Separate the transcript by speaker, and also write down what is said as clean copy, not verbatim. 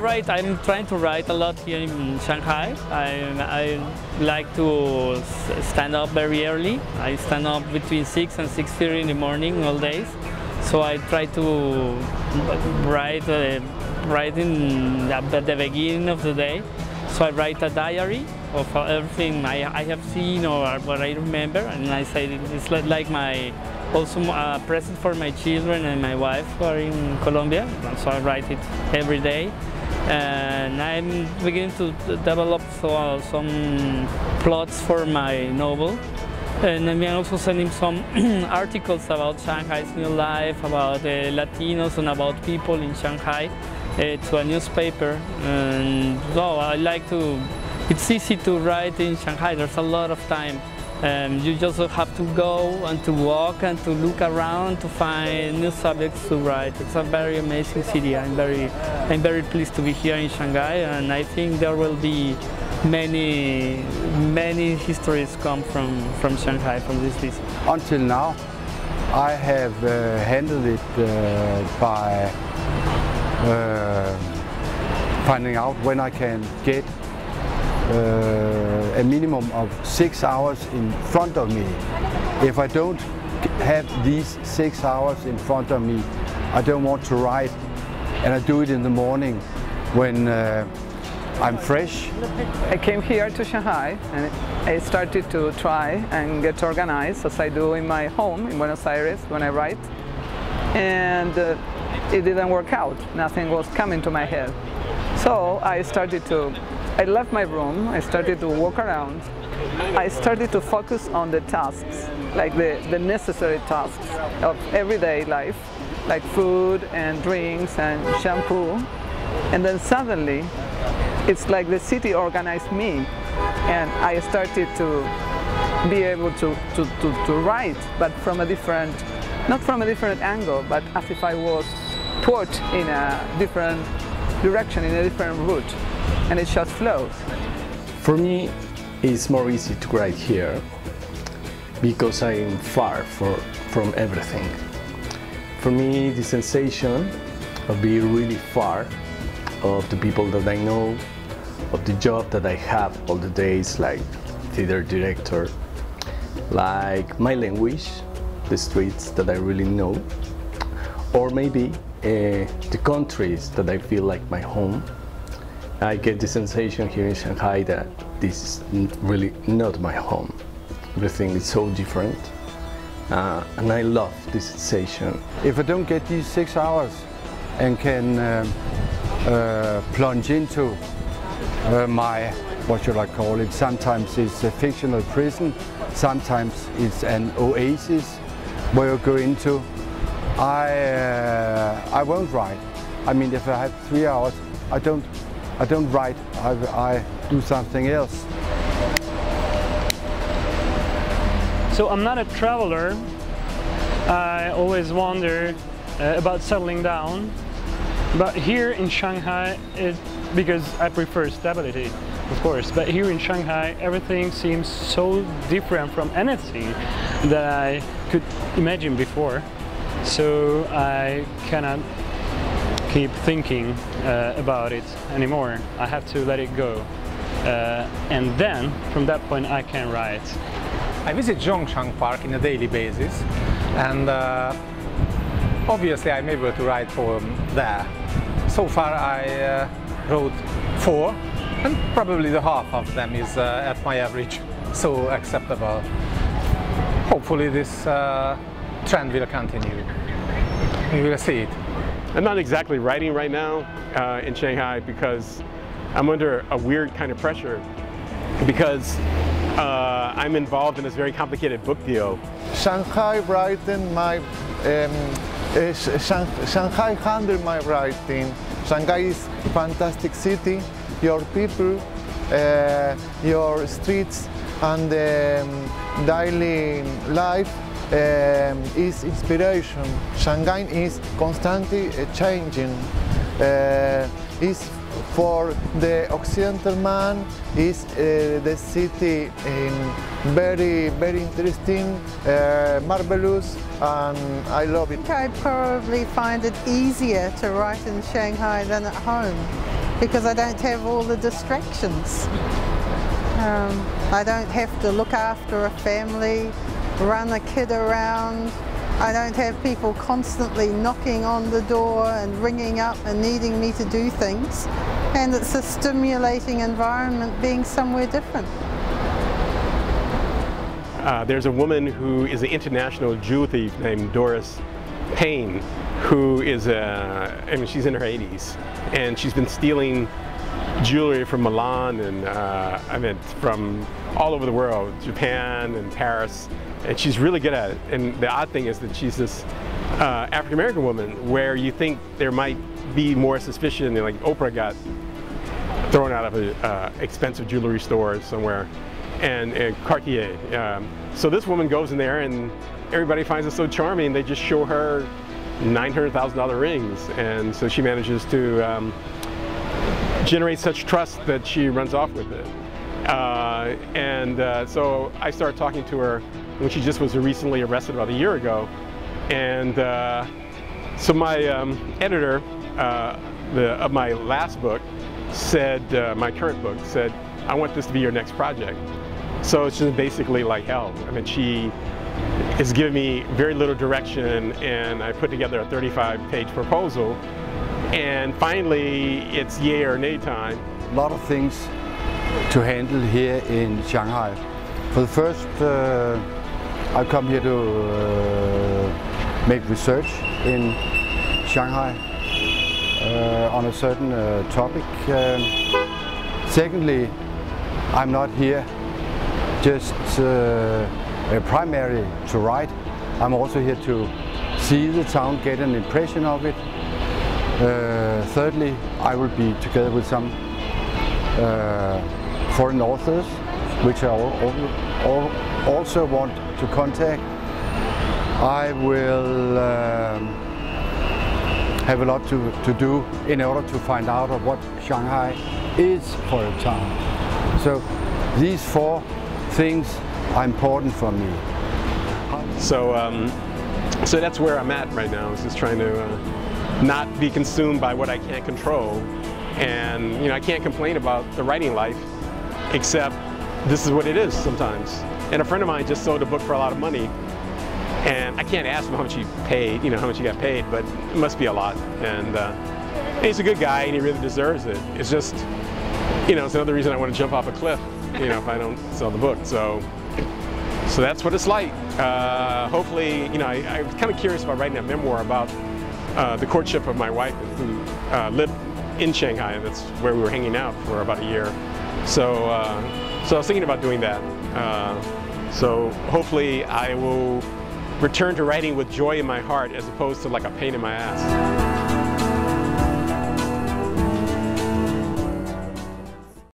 Speaker 1: I'm trying to write a lot here in Shanghai. I like to stand up very early. I stand up between 6 and 6:30 in the morning all days. So I try to write at the beginning of the day. So I write a diary of everything I have seen or what I remember, and I say it's like my also a present for my children and my wife who are in Colombia. So I write it every day, and I'm beginning to develop some plots for my novel. And I'm also sending some articles about Shanghai's new life, about Latinos and about people in Shanghai to a newspaper. And so I like to, it's easy to write in Shanghai, there's a lot of time. You just have to go and to walk and to look around to find new subjects to write. It's a very amazing city. I'm very pleased to be here in Shanghai, and I think there will be many histories come from Shanghai, from this visit.
Speaker 2: Until now, I have handled it by finding out when I can get a minimum of 6 hours in front of me. If I don't have these 6 hours in front of me, I don't want to write, and I do it in the morning when I'm fresh.
Speaker 3: I came here to Shanghai and I started to try and get organized as I do in my home in Buenos Aires when I write, and it didn't work out. Nothing was coming to my head. So I left my room, I started to walk around. I started to focus on the tasks, like the necessary tasks of everyday life, like food and drinks and shampoo. And then suddenly, it's like the city organized me, and I started to be able to write, but from a different, not from a different angle, but as if I was put in a different direction, in a different route, and it just flows.
Speaker 4: For me, it's more easy to write here because I'm far from everything. For me, the sensation of being really far of the people that I know, of the job that I have all the days, like theater director, like my language, the streets that I really know, or maybe the countries that I feel like my home. I get the sensation here in Shanghai that this is really not my home. Everything is so different, and I love this sensation.
Speaker 2: If I don't get these 6 hours and can plunge into my, what should I call it, sometimes it's a fictional prison, sometimes it's an oasis where you go into, I won't write. I mean, if I have 3 hours, I don't write, I do something else.
Speaker 5: So I'm not a traveler. I always wonder about settling down. But here in Shanghai, because I prefer stability, of course, but here in Shanghai, everything seems so different from anything that I could imagine before. So I cannot keep thinking about it anymore. I have to let it go. And then, from that point, I can write.
Speaker 6: I visit Zhongshan Park on a daily basis, and obviously I'm able to write poems there. So far I wrote 4, and probably the half of them is at my average, so acceptable. Hopefully this trend will continue. We will see it.
Speaker 7: I'm not exactly writing right now in Shanghai because I'm under a weird kind of pressure, because I'm involved in this very complicated book deal.
Speaker 8: Shanghai writing my Shanghai handle my writing. Shanghai is a fantastic city. Your people, your streets, and daily life is inspiration. Shanghai is constantly changing. Is for the Occidental man is the city very interesting, marvelous, and I love it.
Speaker 9: I think I'd probably find it easier to write in Shanghai than at home. because I don't have all the distractions. I don't have to look after a family, run a kid around. I don't have people constantly knocking on the door and ringing up and needing me to do things. And it's a stimulating environment being somewhere different.
Speaker 7: There's a woman who is an international jewel thief named Doris Payne, who is she's in her 80s, and she's been stealing jewelry from Milan and from all over the world, Japan and Paris, and she's really good at it. And the odd thing is that she's this African-American woman where you think there might be more suspicion, like Oprah got thrown out of an expensive jewelry store somewhere, and Cartier. So this woman goes in there and everybody finds it so charming, they just show her $900,000 rings, and so she manages to generate such trust that she runs off with it. So I started talking to her when she just was recently arrested about a year ago, and so my editor of my last book said, my current book said, I want this to be your next project. So it's just basically like hell. I mean, she has given me very little direction, and I put together a 35-page proposal, and finally it's yay or nay time.
Speaker 2: A lot of things to handle here in Shanghai. For the first, I come here to make research in Shanghai on a certain topic. Secondly, I'm not here just primarily to write. I'm also here to see the town, get an impression of it. Thirdly, I will be together with some foreign authors, which I also want to contact. I will have a lot to do in order to find out of what Shanghai is for a town. So these four things are important for me.
Speaker 7: So that's where I'm at right now, is just trying to not be consumed by what I can't control. And I can't complain about the writing life, except this is what it is sometimes. And a friend of mine just sold a book for a lot of money, and I can't ask him how much he paid, how much he got paid, but it must be a lot. And he's a good guy, and he really deserves it. It's just, it's another reason I want to jump off a cliff, if I don't sell the book. So that's what it's like. Hopefully, I was kind of curious about writing a memoir about the courtship of my wife, who lived in Shanghai, and that's where we were hanging out for about a year. So I was thinking about doing that. So hopefully I will return to writing with joy in my heart as opposed to like a pain in my ass.